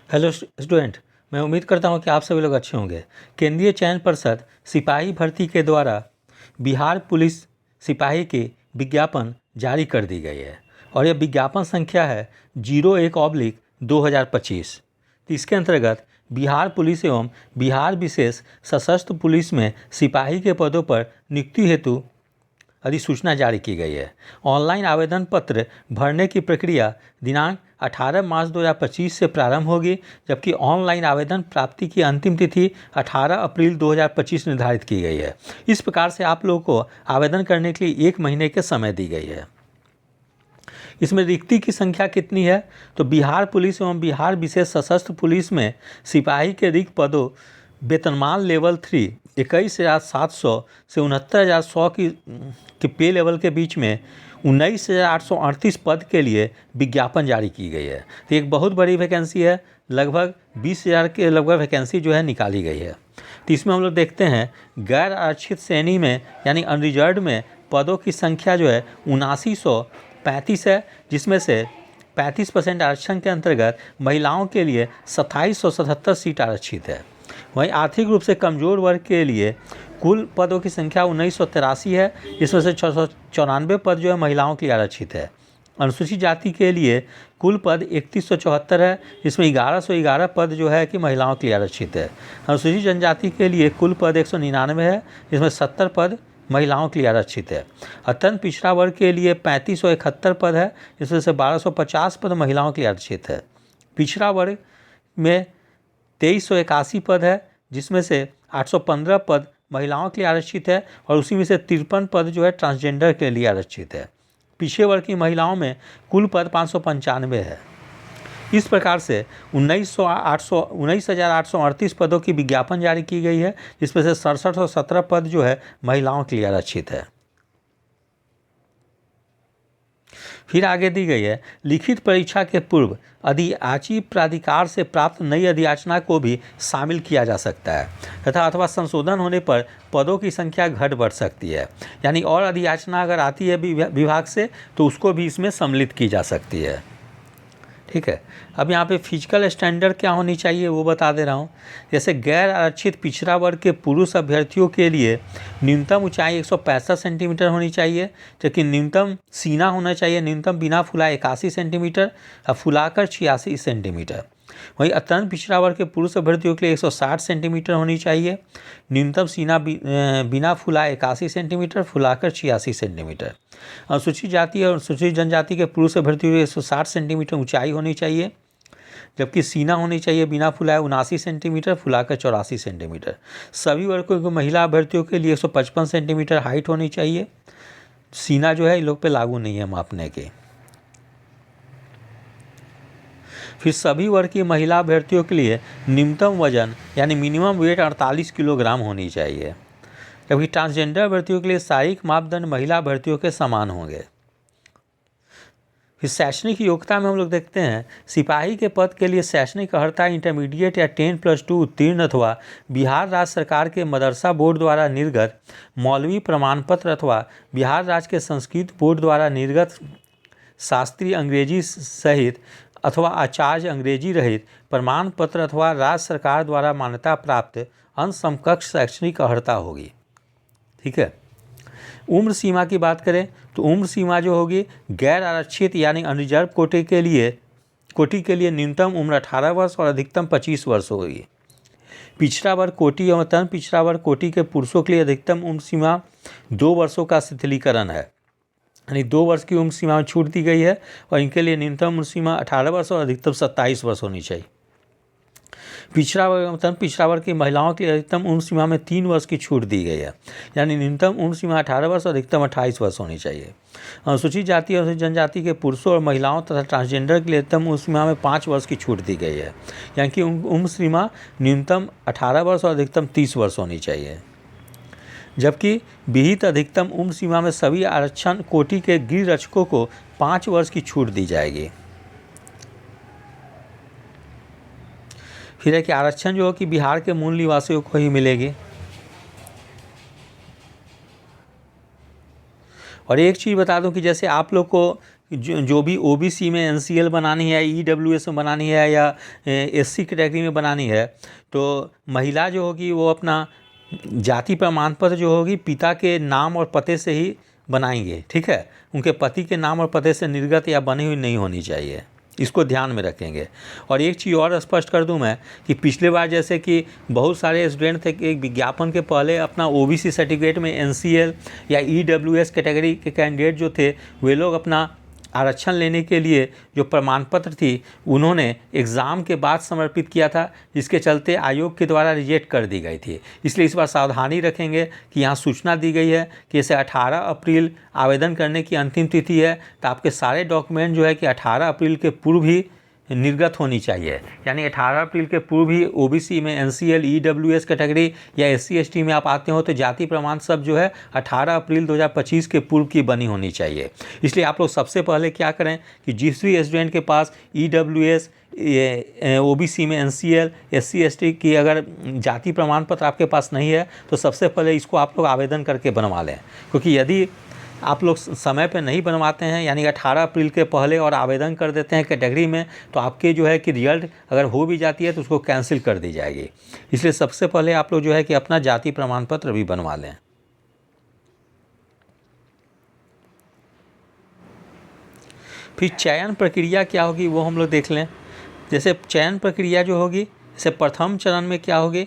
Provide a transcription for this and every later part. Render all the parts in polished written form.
Hello student, मैं उम्मीद करता हूं कि आप सभी लोग अच्छे होंगे। केंद्रीय चयन पर्षद सिपाही भर्ती के द्वारा बिहार पुलिस सिपाही की विज्ञापन जारी कर दी गई है और यह विज्ञापन संख्या है 01/2025। तो इसके अंतर्गत बिहार पुलिस एवं बिहार विशेष सशस्त्र पुलिस में सिपाही के पदों पर नियुक्ति हेतु अधिसूचना जारी की गई है। ऑनलाइन आवेदन पत्र भरने की प्रक्रिया दिनांक 18 मार्च 2025 से प्रारंभ होगी, जबकि ऑनलाइन आवेदन प्राप्ति की अंतिम तिथि 18 अप्रैल 2025 निर्धारित की गई है। इस प्रकार से आप लोगों को आवेदन करने के लिए 1 महीने के समय दी गई है। इसमें रिक्ति की संख्या कितनी है, तो बिहार पुलिस एवं बिहार विशेष सशस्त्र पुलिस में सिपाही के रिक्त पदों वेतनमान लेवल 3 21,700 से 69,100 के पे लेवल के बीच में 19,838 पद के लिए विज्ञापन जारी की गई है। तो एक बहुत बड़ी वैकेंसी है, लगभग 20,000 के लगभग वैकेंसी जो है निकाली गई है। तो इसमें हम लोग देखते हैं गैर आरक्षित श्रेणी में यानी अनरिजर्व में पदों की संख्या जो है 7935 है, जिसमें से 35% आरक्षण के अंतर्गत महिलाओं के लिए 2777 सीट आरक्षित है। वहीं आर्थिक रूप से कमज़ोर वर्ग के लिए कुल पदों की संख्या 1983 है, जिसमें से 694 पद जो है महिलाओं के लिए आरक्षित है। अनुसूचित जाति के लिए कुल पद 3174 है, जिसमें 1111 पद जो है कि महिलाओं के लिए आरक्षित है। अनुसूचित जनजाति के लिए कुल पद 199 है, जिसमें 70 पद महिलाओं के लिए आरक्षित है। अत्यंत पिछड़ा वर्ग के लिए 3571 पद है, जिसमें से 1250 पद महिलाओं के लिए आरक्षित है। पिछड़ा वर्ग में 2381 पद है, जिसमें से 815 पद महिलाओं के लिए आरक्षित है और उसी में से 53 पद जो है ट्रांसजेंडर के लिए आरक्षित है। पिछड़े वर्ग की महिलाओं में कुल पद 595 है। इस प्रकार से 19,838 पदों की विज्ञापन जारी की गई है, जिसमें से 6717 पद जो है महिलाओं के लिए आरक्षित है। फिर आगे दी गई है लिखित परीक्षा के पूर्व अधियाची प्राधिकार से प्राप्त नई अधियाचना को भी शामिल किया जा सकता है तथा अथवा संशोधन होने पर पदों की संख्या घट बढ़ सकती है। यानी और अधियाचना अगर आती है विभाग से तो उसको भी इसमें सम्मिलित की जा सकती है। ठीक है, अब यहाँ पे फिजिकल स्टैंडर्ड क्या होनी चाहिए वो बता दे रहा हूँ। जैसे गैर आरक्षित पिछड़ा वर्ग के पुरुष अभ्यर्थियों के लिए न्यूनतम ऊंचाई 165 सेंटीमीटर होनी चाहिए, जबकि न्यूनतम सीना होना चाहिए न्यूनतम बिना फुलाए 81 सेंटीमीटर और फुलाकर 86 सेंटीमीटर। वहीं अत्यंत पिछड़ा वर्ग के पुरुष अभ्यर्थियों के लिए 160 सेंटीमीटर होनी चाहिए, न्यूनतम सीना बिना फुलाए 81 सेंटीमीटर, फुलाकर 86 सेंटीमीटर। अनुसूचित जाति और अनुसूचित जनजाति के पुरुष अभ्यर्थियों के 160 सेंटीमीटर ऊंचाई होनी चाहिए, जबकि सीना होनी चाहिए बिना फुलाए 79 सेंटीमीटर, फुलाकर 84 सेंटीमीटर। सभी वर्गों के महिला अभ्यर्थियों के लिए 155 सेंटीमीटर हाइट होनी चाहिए। सीना जो है इन लोग पे लागू नहीं है मापने के। फिर सभी वर्ग की महिला अभ्यर्थियों के लिए न्यूनतम वजन यानी मिनिमम वेट 48 किलोग्राम होनी चाहिए, जबकि ट्रांसजेंडर अभ्यर्थियों के लिए शारीरिक मापदंड महिला अभ्यर्थियों के समान होंगे। फिर शैक्षणिक योग्यता में हम लोग देखते हैं सिपाही के पद के लिए शैक्षणिक अर्हता इंटरमीडिएट या 10+2 उत्तीर्ण अथवा बिहार राज्य सरकार के मदरसा बोर्ड द्वारा निर्गत मौलवी प्रमाण पत्र अथवा बिहार राज्य के संस्कृत बोर्ड द्वारा निर्गत शास्त्रीय अंग्रेजी सहित अथवा आचार्य अंग्रेजी रहित प्रमाण पत्र अथवा राज्य सरकार द्वारा मान्यता प्राप्त अनसमकक्ष शैक्षणिक अर्हता होगी। ठीक है, उम्र सीमा की बात करें तो उम्र सीमा जो होगी गैर आरक्षित यानी अनरिजर्व कोटि के लिए न्यूनतम उम्र 18 वर्ष और अधिकतम 25 वर्ष होगी। पिछड़ा वर्ग कोटि और अत्यंत पिछड़ा वर्ग कोटि के पुरुषों के लिए अधिकतम उम्र सीमा 2 वर्षों का शिथिलीकरण है, यानी 2 वर्ष की उम्र सीमा में छूट दी गई है और इनके लिए न्यूनतम उम्र सीमा 18 वर्ष और अधिकतम 27 वर्ष होनी चाहिए। पिछड़ा वर्ग की महिलाओं के लिए अधिकतम उम्र सीमा में 3 वर्ष की छूट दी गई है, यानी न्यूनतम उम्र सीमा 18 वर्ष और अधिकतम 28 वर्ष होनी चाहिए। अनुसूचित जाति और जनजाति के पुरुषों और महिलाओं तथा ट्रांसजेंडर के लिए अधिकतम उम्र सीमा में 5 वर्ष की छूट दी गई है, यानी कि उम्र सीमा न्यूनतम 18 वर्ष और अधिकतम 30 वर्ष होनी चाहिए। जबकि विहित अधिकतम उम्र सीमा में सभी आरक्षण कोटि के गृह रक्षकों को 5 वर्ष की छूट दी जाएगी। फिर है कि आरक्षण जो कि बिहार के मूल निवासियों को ही मिलेगी। और एक चीज़ बता दूं कि जैसे आप लोग को जो भी ओबीसी में एनसीएल बनानी है, ईडब्ल्यूएस में बनानी है या एससी कैटेगरी में बनानी है, तो महिला जो होगी वो अपना जाति प्रमाण पत्र जो होगी पिता के नाम और पते से ही बनाएंगे, ठीक है। उनके पति के नाम और पते से निर्गत या बनी हुई नहीं होनी चाहिए, इसको ध्यान में रखेंगे। और एक चीज़ और स्पष्ट कर दूं मैं कि पिछले बार जैसे कि बहुत सारे स्टूडेंट थे कि एक विज्ञापन के पहले अपना ओबीसी सर्टिफिकेट में एनसीएल या ईडब्ल्यूएस कैटेगरी के कैंडिडेट जो थे वे लोग अपना आरक्षण लेने के लिए जो प्रमाण पत्र थी उन्होंने एग्ज़ाम के बाद समर्पित किया था, जिसके चलते आयोग के द्वारा रिजेक्ट कर दी गई थी। इसलिए इस बार सावधानी रखेंगे कि यहाँ सूचना दी गई है कि इसे 18 अप्रैल आवेदन करने की अंतिम तिथि है, तो आपके सारे डॉक्यूमेंट जो है कि 18 अप्रैल के पूर्व ही निर्गत होनी चाहिए। यानी 18 अप्रैल के पूर्व ही ओबीसी में एनसीएल, ईडब्ल्यूएस कैटेगरी या एससी एसटी में आप आते हो तो जाति प्रमाण सब जो है 18 अप्रैल 2025 के पूर्व की बनी होनी चाहिए। इसलिए आप लोग सबसे पहले क्या करें कि जिस भी स्टूडेंट के पास ईडब्ल्यूएस, ओबीसी में एनसीएल, एससी एसटी की अगर जाति प्रमाण पत्र आपके पास नहीं है तो सबसे पहले इसको आप लोग आवेदन करके बनवा लें, क्योंकि यदि आप लोग समय पे नहीं बनवाते हैं यानी 18 अप्रैल के पहले और आवेदन कर देते हैं कैटेगरी में, तो आपके जो है कि रिजल्ट अगर हो भी जाती है तो उसको कैंसिल कर दी जाएगी। इसलिए सबसे पहले आप लोग जो है कि अपना जाति प्रमाण पत्र भी बनवा लें। फिर चयन प्रक्रिया क्या होगी वो हम लोग देख लें। जैसे चयन प्रक्रिया जो होगी, जैसे प्रथम चरण में क्या होगी,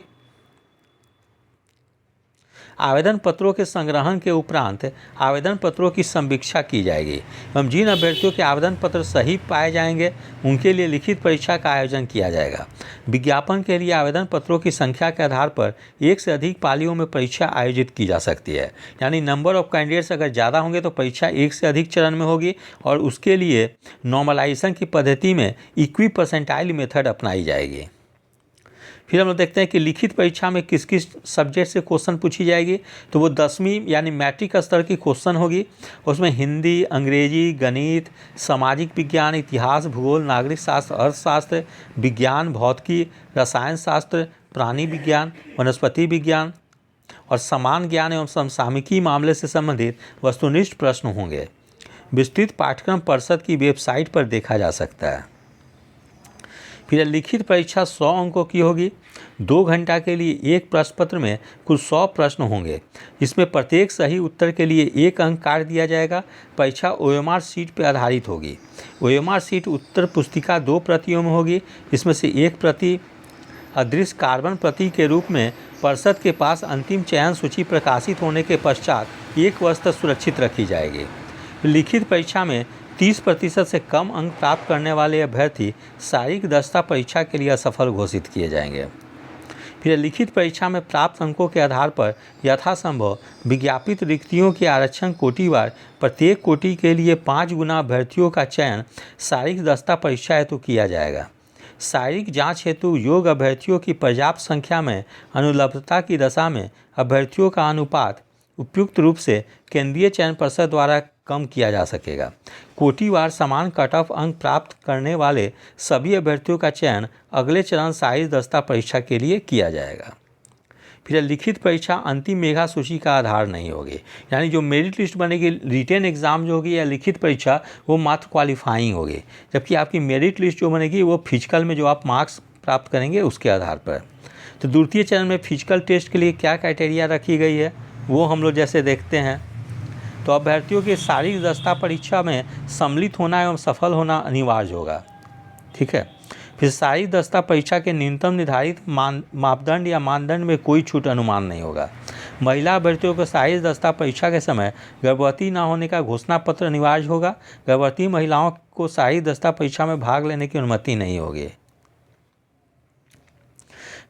आवेदन पत्रों के संग्रहण के उपरांत आवेदन पत्रों की समीक्षा की जाएगी एवं जिन अभ्यर्थियों के आवेदन पत्र सही पाए जाएंगे उनके लिए लिखित परीक्षा का आयोजन किया जाएगा। विज्ञापन के लिए आवेदन पत्रों की संख्या के आधार पर एक से अधिक पालियों में परीक्षा आयोजित की जा सकती है। यानी नंबर ऑफ कैंडिडेट्स अगर ज़्यादा होंगे तो परीक्षा एक से अधिक चरण में होगी और उसके लिए नॉर्मलाइजेशन की पद्धति में इक्वी परसेंटाइल मेथड अपनाई जाएगी। फिर हम लोग देखते हैं कि लिखित परीक्षा में किस किस सब्जेक्ट से क्वेश्चन पूछी जाएगी, तो वो 10वीं यानी मैट्रिक स्तर की क्वेश्चन होगी। उसमें हिंदी, अंग्रेजी, गणित, सामाजिक विज्ञान, इतिहास, भूगोल, नागरिक शास्त्र, अर्थशास्त्र, विज्ञान, भौतिकी, रसायन शास्त्र, प्राणी विज्ञान, वनस्पति विज्ञान और समान ज्ञान एवं समसामयिकी मामले से संबंधित वस्तुनिष्ठ प्रश्न होंगे। विस्तृत पाठ्यक्रम परिषद की वेबसाइट पर देखा जा सकता है। फिर लिखित परीक्षा 100 अंकों की होगी। 2 घंटा के लिए एक प्रश्न पत्र में कुल 100 प्रश्न होंगे, जिसमें प्रत्येक सही उत्तर के लिए 1 अंक काट दिया जाएगा। परीक्षा ओएमआर सीट पर आधारित होगी। ओएमआर सीट उत्तर पुस्तिका 2 प्रतियों में होगी, जिसमें से 1 प्रति अदृश्य कार्बन प्रति के रूप में परिषद के पास अंतिम चयन सूची प्रकाशित होने के पश्चात 1 वर्ष तक सुरक्षित रखी जाएगी। लिखित परीक्षा में 30% से कम अंक प्राप्त करने वाले अभ्यर्थी शारीरिक दक्षता परीक्षा के लिए असफल घोषित किए जाएंगे। फिर लिखित परीक्षा में प्राप्त अंकों के आधार पर यथासंभव विज्ञापित रिक्तियों के आरक्षण कोटिवार प्रत्येक कोटि के लिए 5 गुना अभ्यर्थियों का चयन शारीरिक दक्षता परीक्षा हेतु किया जाएगा। शारीरिक जांच हेतु योग्य अभ्यर्थियों की पर्याप्त संख्या में अनुपलब्धता की दशा में अभ्यर्थियों का अनुपात उपयुक्त रूप से केंद्रीय चयन परिषद द्वारा कम किया जा सकेगा। कोटिवार समान कट ऑफ अंक प्राप्त करने वाले सभी अभ्यर्थियों का चयन अगले चरण शारीरिक दक्षता परीक्षा के लिए किया जाएगा। फिर लिखित परीक्षा अंतिम मेधा सूची का आधार नहीं होगी, यानी जो मेरिट लिस्ट बनेगी, रिटेन एग्जाम जो होगी या लिखित परीक्षा वो मात्र क्वालिफाइंग होगी, जबकि आपकी मेरिट लिस्ट जो बनेगी वो फिजिकल में जो आप मार्क्स प्राप्त करेंगे उसके आधार पर। तो द्वितीय चरण में फिजिकल टेस्ट के लिए क्या क्राइटेरिया रखी गई है वो हम लोग जैसे देखते हैं। तो अभ्यर्थियों की शारीरिक दक्षता परीक्षा में सम्मिलित होना एवं सफल होना अनिवार्य होगा, ठीक है। फिर शारीरिक दक्षता परीक्षा के न्यूनतम निर्धारित मापदंड या मानदंड में कोई छूट अनुमान नहीं होगा। महिला अभ्यर्थियों को शारीरिक दक्षता परीक्षा के समय गर्भवती न होने का घोषणा पत्र अनिवार्य होगा। गर्भवती महिलाओं को शारीरिक दक्षता परीक्षा में भाग लेने की अनुमति नहीं होगी।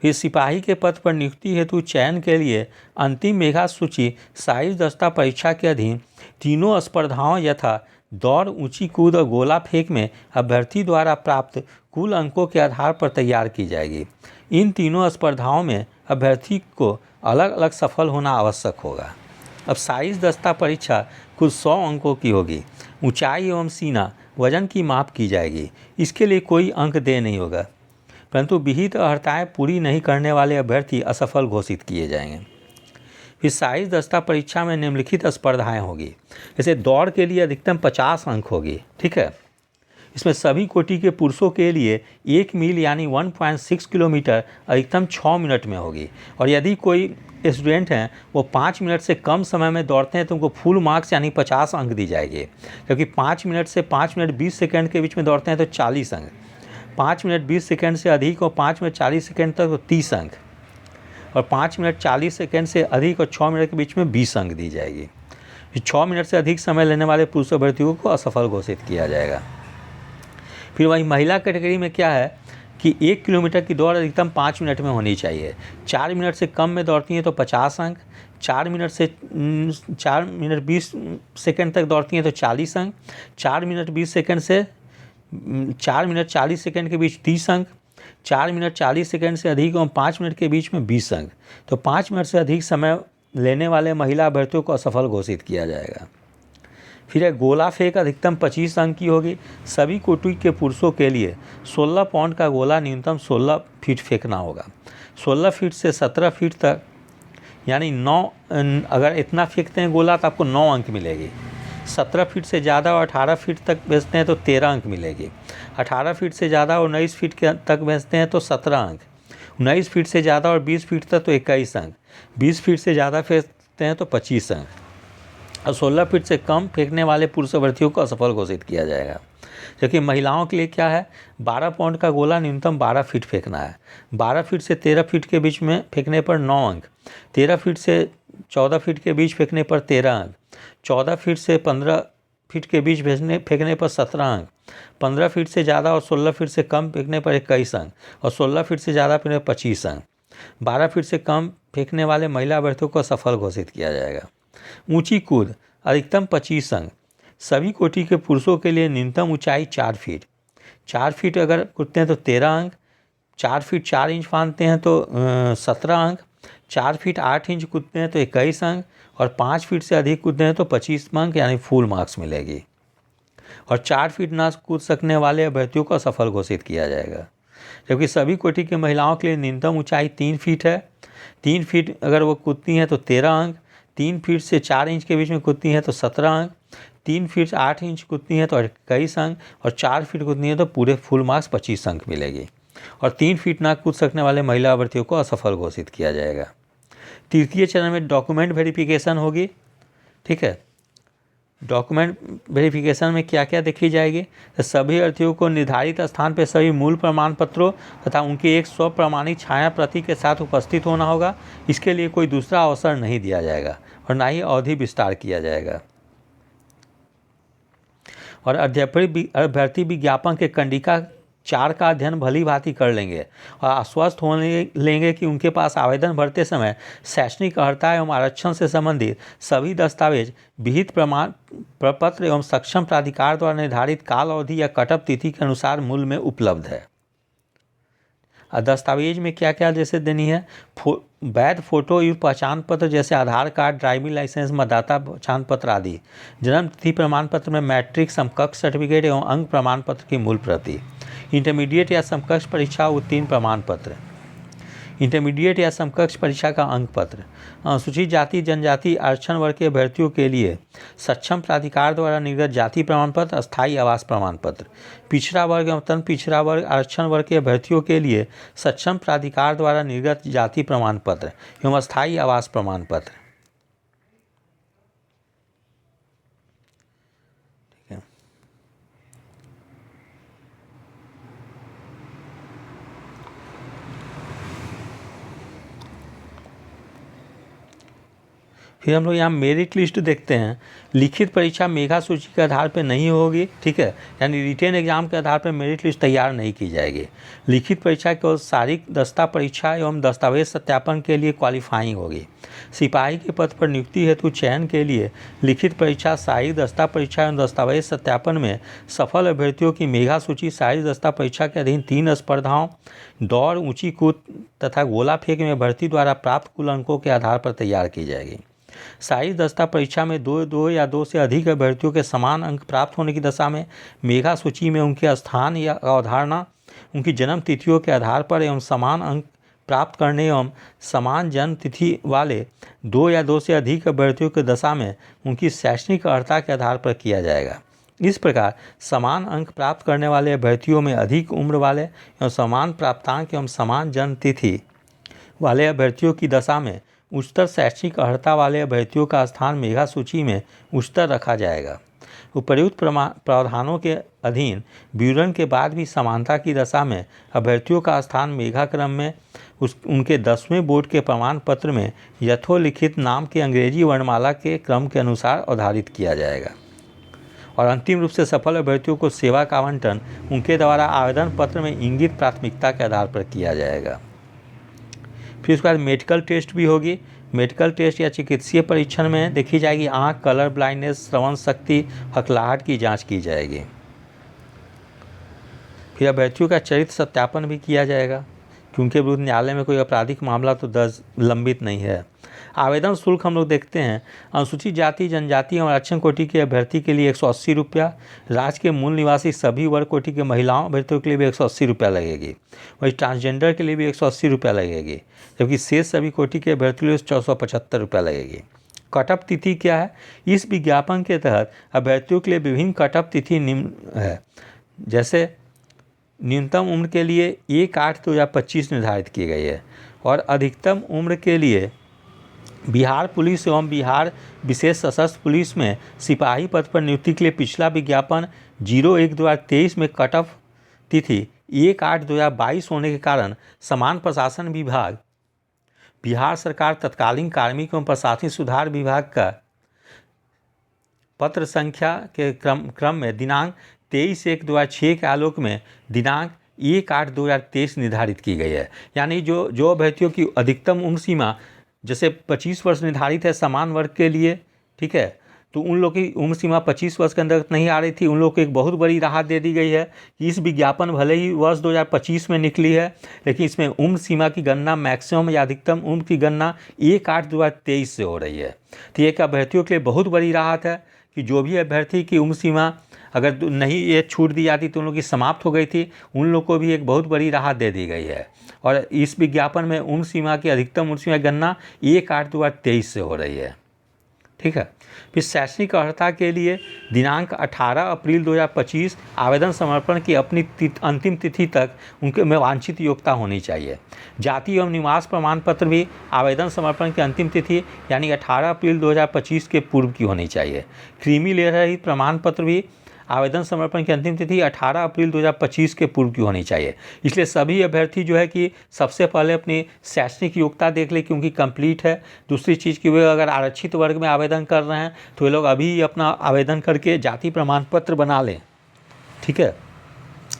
फिर सिपाही के पद पर नियुक्ति हेतु चयन के लिए अंतिम मेधा सूची शारीरिक दक्षता परीक्षा के अधीन तीनों स्पर्धाओं यथा दौड़, ऊंची कूद और गोला फेंक में अभ्यर्थी द्वारा प्राप्त कुल अंकों के आधार पर तैयार की जाएगी। इन तीनों स्पर्धाओं में अभ्यर्थी को अलग अलग सफल होना आवश्यक होगा। अब शारीरिक दक्षता परीक्षा कुल 100 अंकों की होगी। ऊंचाई एवं सीना वजन की माप की जाएगी। इसके लिए कोई अंक देय नहीं होगा, परंतु विहित अर्हताएँ पूरी नहीं करने वाले अभ्यर्थी असफल घोषित किए जाएंगे। फिर शाही दस्ता परीक्षा में निम्नलिखित स्पर्धाएं होगी। जैसे दौड़ के लिए अधिकतम 50 अंक होगी, ठीक है। इसमें सभी कोटि के पुरुषों के लिए 1 मील यानी 1.6 किलोमीटर अधिकतम 6 मिनट में होगी। और यदि कोई स्टूडेंट हैं वो 5 मिनट से कम समय में दौड़ते हैं तो उनको फुल मार्क्स यानी 50 अंक दी जाएगी, क्योंकि 5 मिनट से 5 मिनट 20 सेकंड के बीच में दौड़ते हैं तो 40 अंक, 5 मिनट 20 सेकंड से अधिक और 5 मिनट 40 सेकंड तक तो 30 अंक, और 5 मिनट 40 सेकंड से अधिक और 6 मिनट के बीच में 20 अंक दी जाएगी। 6 मिनट से अधिक समय लेने वाले पुरुष अभ्यर्थियों को असफल घोषित किया जाएगा। फिर वही महिला कैटेगरी में क्या है कि 1 किलोमीटर की दौड़ अधिकतम 5 मिनट में होनी चाहिए। 4 मिनट से कम में दौड़ती हैं तो 50 अंक, 4 मिनट 20 सेकंड तक दौड़ती हैं तो 40 अंक, 4 मिनट 20 सेकंड से 4 मिनट 40 सेकंड के बीच 30 अंक, 4 मिनट 40 सेकंड से अधिक और 5 मिनट के बीच में 20 अंक। तो 5 मिनट से अधिक समय लेने वाले महिला अभ्यर्थियों को असफल घोषित किया जाएगा। फिर है गोला फेंक अधिकतम 25 अंक की होगी। सभी कोटि के पुरुषों के लिए 16 पाउंड का गोला न्यूनतम 16 फीट फेंकना होगा। 16 फीट से 17 फीट तक यानी 9, अगर इतना फेंकते हैं गोला तो आपको 9 अंक मिलेगी। 17 फीट से ज़्यादा और 18 फीट तक भेजते हैं तो 13 अंक मिलेगी। 18 फीट से ज़्यादा और 19 फीट तक भेजते हैं तो 17 अंक। 19 फीट से ज़्यादा और 20 फीट तक तो 21 अंक। 20 फीट से ज़्यादा फेंकते हैं तो 25 अंक। और 16 फीट से कम फेंकने वाले पुरुष अभ्यर्थियों को असफल घोषित किया जाएगा। जबकि महिलाओं के लिए क्या है, 12 पाउंड का गोला न्यूनतम 12 फीट फेंकना है। 12 फीट से 13 फीट के बीच में फेंकने पर 9 अंक, 13 फीट से 14 फीट के बीच फेंकने पर 13 अंक, 14 फीट से 15 फीट के बीच फेंकने पर 17 अंक, 15 फीट से ज़्यादा और 16 फीट से कम फेंकने पर 21 अंक, और 16 फीट से ज़्यादा फेंकने पर 25 अंक। 12 फीट से कम फेंकने वाले महिला अभ्यर्थियों को असफल घोषित किया जाएगा। ऊंची कूद अधिकतम 25 अंक। सभी कोटि के पुरुषों के लिए न्यूनतम ऊंचाई 4 फीट। 4 फीट अगर कूदते हैं तो 13 अंक, 4 फीट 4 इंच फांदते हैं तो 17 अंक, 4 फीट 8 इंच कूदते हैं तो 21 अंक, और 5 फीट से अधिक कूदते हैं तो 25 अंक यानी फुल मार्क्स मिलेगी। और 4 फीट ना कूद सकने वाले अभ्यर्थियों को असफल घोषित किया जाएगा। जबकि सभी कोटि की महिलाओं के लिए न्यूनतम ऊंचाई 3 फीट है। 3 फीट अगर वो कूदती हैं तो 13 अंक, 3 फीट से 4 इंच के बीच में कूदती हैं तो 17 अंक, 3 फीट से 8 इंच कूदती हैं तो 21 अंक, और 4 फीट कूदती हैं तो पूरे फुल मार्क्स 25 अंक मिलेगी। और 3 फीट ना कूद सकने वाले महिला अभ्यर्थियों को असफल घोषित किया जाएगा। तृतीय चरण में डॉक्यूमेंट वेरिफिकेशन होगी, ठीक है। डॉक्यूमेंट वेरिफिकेशन में क्या क्या देखी जाएगी, तो सभी अभ्यर्थियों को निर्धारित स्थान पर सभी मूल प्रमाण पत्रों तथा उनकी एक स्वप्रमाणित छाया प्रति के साथ उपस्थित होना होगा। इसके लिए कोई दूसरा अवसर नहीं दिया जाएगा और ना ही अवधि विस्तार किया जाएगा। और अभ्यर्थी विज्ञापन के कंडिका 4 का अध्ययन भली भांति कर लेंगे और आश्वस्त होने लेंगे कि उनके पास आवेदन भरते समय शैक्षणिक अर्हता एवं आरक्षण से संबंधित सभी दस्तावेज विहित प्रमाण प्रपत्र एवं सक्षम प्राधिकार द्वारा निर्धारित काल अवधि या कटअप तिथि के अनुसार मूल्य में उपलब्ध है। दस्तावेज में क्या क्या जैसे देनी है, वैध फोटो युक्त पहचान पत्र जैसे आधार कार्ड, ड्राइविंग लाइसेंस, मतदाता पहचान पत्र आदि। जन्म तिथि प्रमाण पत्र में मैट्रिक समकक्ष सर्टिफिकेट एवं अंक प्रमाण पत्र की मूल प्रति। इंटरमीडिएट या समकक्ष परीक्षा उत्तीर्ण प्रमाण पत्र। इंटरमीडिएट या समकक्ष परीक्षा का अंक पत्र। अनुसूचित जाति जनजाति आरक्षण वर्ग के अभ्यर्थियों के लिए सक्षम प्राधिकार द्वारा निर्गत जाति प्रमाण पत्र, अस्थायी आवास प्रमाण पत्र। पिछड़ा वर्ग एवं तंत्र पिछड़ा वर्ग आरक्षण वर्ग के अभ्यर्थियों के लिए सक्षम प्राधिकार द्वारा निर्गत जाति प्रमाण पत्र एवं अस्थायी आवास प्रमाण पत्र। ठीक है। फिर हम लोग यहाँ मेरिट लिस्ट देखते हैं। लिखित परीक्षा मेगा सूची के आधार पर नहीं होगी, ठीक है, यानी रिटेन एग्जाम के आधार पर मेरिट लिस्ट तैयार नहीं की जाएगी। लिखित परीक्षा केवल शारीरिक दस्ता परीक्षा एवं दस्तावेज सत्यापन के लिए क्वालिफाइंग होगी। सिपाही के पद पर नियुक्ति हेतु चयन के लिए लिखित परीक्षा, शारीरिक दस्ता परीक्षा एवं दस्तावेज सत्यापन में सफल अभ्यर्थियों की मेगा सूची शारीरिक दस्ता परीक्षा के अधीन 3 स्पर्धाओं, दौड़, ऊंची कूद तथा गोला फेंक में भर्ती द्वारा प्राप्त कुल अंकों के आधार पर तैयार की जाएगी। शारीरिक दस्ता परीक्षा में 2 या 2 से अधिक अभ्यर्थियों के समान अंक प्राप्त होने की दशा में मेगा सूची में उनके स्थान या अवधारणा उनकी जन्म तिथियों के आधार पर एवं समान अंक प्राप्त करने एवं समान जन्म तिथि वाले 2 या 2 से अधिक अभ्यर्थियों की दशा में उनकी शैक्षणिक अर्हता के आधार पर किया जाएगा। इस प्रकार समान अंक प्राप्त करने वाले अभ्यर्थियों में अधिक उम्र वाले एवं समान प्राप्तांक एवं समान जन्म तिथि वाले अभ्यर्थियों की दशा में उच्चतर शैक्षणिक अर्हता वाले अभ्यर्थियों का स्थान मेधा सूची में उच्चतर रखा जाएगा। उपर्युक्त प्रावधानों के अधीन विवरण के बाद भी समानता की दशा में अभ्यर्थियों का स्थान मेधा क्रम में उनके 10वें बोर्ड के प्रमाण पत्र में यथोलिखित नाम के अंग्रेजी वर्णमाला के क्रम के अनुसार आधारित किया जाएगा। और अंतिम रूप से सफल अभ्यर्थियों को सेवा का आवंटन उनके द्वारा आवेदन पत्र में इंगित प्राथमिकता के आधार पर किया जाएगा। फिर उसके बाद मेडिकल टेस्ट भी होगी। मेडिकल टेस्ट या चिकित्सीय परीक्षण में देखी जाएगी आँख, कलर ब्लाइंडनेस, श्रवण शक्ति, हकलाहट की जांच की जाएगी। फिर अभ्यर्थियों का चरित्र सत्यापन भी किया जाएगा क्योंकि विरुद्ध न्यायालय में कोई आपराधिक मामला तो दर्ज लंबित नहीं है। आवेदन शुल्क हम लोग देखते हैं, अनुसूचित जाति, जनजाति और आरक्षण कोटि के अभ्यर्थी के लिए 180 रुपया, राज्य के मूल निवासी सभी वर्ग कोटि के महिलाओं अभ्यर्थियों के लिए भी 180 रुपया लगेगी। वही ट्रांसजेंडर के लिए भी 180 रुपया लगेगी, जबकि शेष सभी कोटि के अभ्यर्थियों के लिए 475 रुपया लगेगी। कटअप तिथि क्या है? इस विज्ञापन के तहत अभ्यर्थियों के लिए विभिन्न कटअप तिथि निम्न है। जैसे न्यूनतम उम्र के लिए 1/8/2025 निर्धारित की गई है और अधिकतम उम्र के लिए बिहार पुलिस एवं बिहार विशेष सशस्त्र पुलिस में सिपाही पद पर नियुक्ति के लिए पिछला विज्ञापन 01/2023 में कटअप तिथि 1/8/2022 होने के कारण समान प्रशासन विभाग, बिहार सरकार तत्कालीन कार्मिक एवं प्रशासनिक सुधार विभाग का पत्र संख्या के क्रम में दिनांक 23/1/2006 के आलोक में दिनांक 1/8/2023 निर्धारित की गई है। यानी जो अभ्यर्थियों की अधिकतम उम्र सीमा जैसे 25 वर्ष निर्धारित है समान वर्ग के लिए, ठीक है, तो उन लोग की उम्र सीमा 25 वर्ष के अंदर नहीं आ रही थी, उन लोग को एक बहुत बड़ी राहत दे दी गई है कि इस विज्ञापन भले ही वर्ष 2025 में निकली है, लेकिन इसमें उम्र सीमा की गणना मैक्सिमम या अधिकतम उम्र की गणना 1/8/2023 से हो रही है। तो एक अभ्यर्थियों के लिए बहुत बड़ी राहत है कि जो भी अभ्यर्थी की उम्र सीमा अगर नहीं ये छूट दी जाती तो उन लोग की समाप्त हो गई थी, उन लोग को भी एक बहुत बड़ी राहत दे दी गई है। और इस विज्ञापन में उम्र सीमा की अधिकतम उम्र सीमा गणना 1/8/2023 से हो रही है, ठीक है। फिर शैक्षणिक अर्हता के लिए दिनांक 18 अप्रैल 2025 आवेदन समर्पण की अपनी अंतिम तिथि तक उनके में वांछित योग्यता होनी चाहिए। जाति एवं निवास प्रमाण पत्र भी आवेदन समर्पण की अंतिम तिथि यानी 18 अप्रैल 2025 के पूर्व की होनी चाहिए। क्रीमी लेयर रहित प्रमाण पत्र भी आवेदन समर्पण की अंतिम तिथि 18 अप्रैल 2025 के पूर्व की होनी चाहिए। इसलिए सभी अभ्यर्थी जो है कि सबसे पहले अपनी शैक्षणिक योग्यता देख ले कि उनकी कंप्लीट है। दूसरी चीज़ कि वे अगर आरक्षित वर्ग में आवेदन कर रहे हैं तो वे लोग अभी अपना आवेदन करके जाति प्रमाण पत्र बना लें, ठीक है,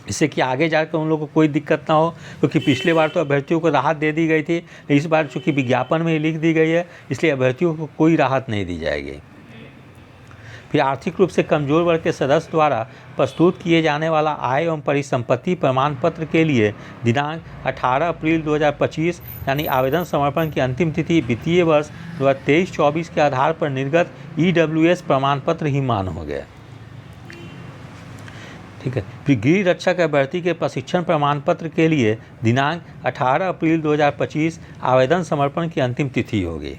इससे कि आगे जाकर उन लोगों को कोई दिक्कत ना हो। क्योंकि पिछले बार तो अभ्यर्थियों को राहत दे दी गई थी, इस बार चूँकि विज्ञापन में लिख दी गई है इसलिए अभ्यर्थियों को कोई राहत नहीं दी जाएगी। फिर आर्थिक रूप से कमजोर वर्ग के सदस्य द्वारा प्रस्तुत किए जाने वाला आय एवं परिसंपत्ति प्रमाण पत्र के लिए दिनांक 18 अप्रैल 2025 यानी आवेदन समर्पण की अंतिम तिथि वित्तीय वर्ष 2023-24 के आधार पर निर्गत EWS प्रमाण पत्र ही मान्य हो गया, ठीक है। फिर गृह रक्षक अभ्यर्थी के प्रशिक्षण प्रमाण पत्र के लिए दिनांक 18 अप्रैल 2025 आवेदन समर्पण की अंतिम तिथि होगी।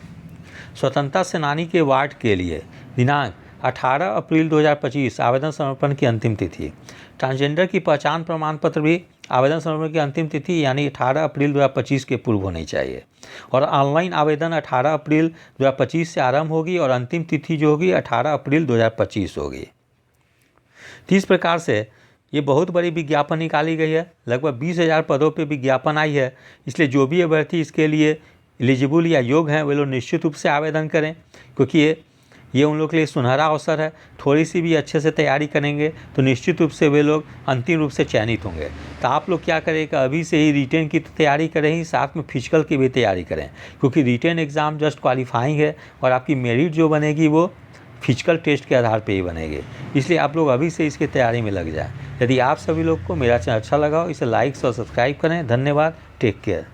स्वतंत्रता सेनानी के वार्ड के लिए दिनांक 18 अप्रैल 2025 आवेदन समर्पण की अंतिम तिथि। ट्रांसजेंडर की पहचान प्रमाण पत्र भी आवेदन समर्पण की अंतिम तिथि यानी 18 अप्रैल 2025 के पूर्व होनी चाहिए। और ऑनलाइन आवेदन 18 अप्रैल 2025 से आरंभ होगी और अंतिम तिथि जो होगी 18 अप्रैल 2025 होगी। तो इस प्रकार से ये बहुत बड़ी विज्ञापन निकाली गई है, लगभग 20,000 पदों पर विज्ञापन आई है। इसलिए जो भी अभ्यर्थी इसके लिए एलिजिबल या योग्य हैं वे लोग निश्चित रूप से आवेदन करें, क्योंकि ये उन लोग के लिए सुनहरा अवसर है। थोड़ी सी भी अच्छे से तैयारी करेंगे तो निश्चित रूप से वे लोग अंतिम रूप से चयनित होंगे। तो आप लोग क्या करें कि अभी से ही रिटेन की तैयारी करें ही, साथ में फिजिकल की भी तैयारी करें, क्योंकि रिटेन एग्ज़ाम जस्ट क्वालिफाइंग है और आपकी मेरिट जो बनेगी वो फिजिकल टेस्ट के आधार पर ही बनेगी। इसलिए आप लोग अभी से इसकी तैयारी में लग जाएँ। यदि आप सभी लोग को मेरा चैनल अच्छा लगा हो इसे लाइक और सब्सक्राइब करें। धन्यवाद, टेक केयर।